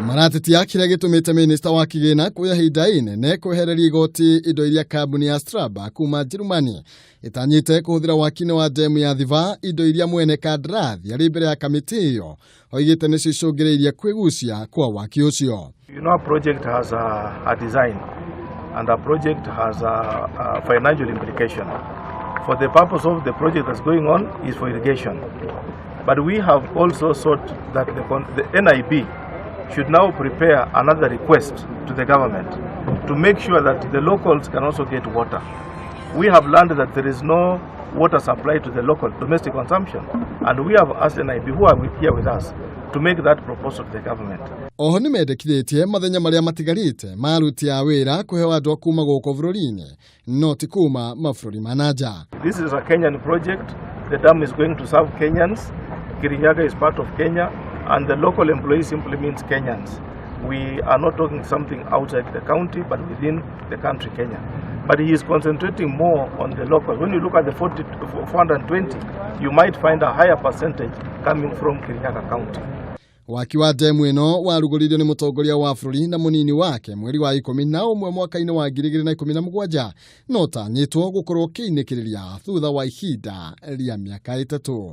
Marateti ya kĩrĩa gĩtũmĩte minista wa kĩgĩna kuoya ihinda inene kwehereria igoti indo iria kambuni ya Strabag kuma Jerumani itanyĩte kũhũthĩra waki-inĩ wa demu ya Thiva, indo iria mwene kandarathi arĩ mbere ya kamĩtĩ ĩyo oigĩte nĩcio icũngĩrĩirie kwĩgucia kwa waki ũcio. You know, a project has a design and a project has a financial implication. For the purpose of the project that's going on is for irrigation. But we have also sought that the NIB should now prepare another request to the government to make sure that the locals can also get water. We have learned that there is no water supply to the local domestic consumption, and we have asked NIB, who are here with us, to make that proposal to the government. Oho nĩ mendekithĩtie mathenya marĩa matigarĩte maruti a wĩra kũheo andũ kuma gũkũ bũrũri-inĩ no ti kuma mabũrũri ma nanja. This is a Kenyan project. The dam is going to serve Kenyans. Kirinyaga is part of Kenya, and the local employees simply means Kenyans. We are not talking something outside the county, but within the country, Kenya. But he is concentrating more on the local. When you look at the 420, you might find a higher percentage coming from Kirinyaga County. Waki wa demu ĩno warugũririo nĩ mũtongoria wa bũrũri na mũnini wake mweri wa 11 mwaka-inĩ wa 2017 no tanyĩtwo gũkorwo kĩinĩkĩrĩria thutha wa ihinda rĩa mĩaka 3.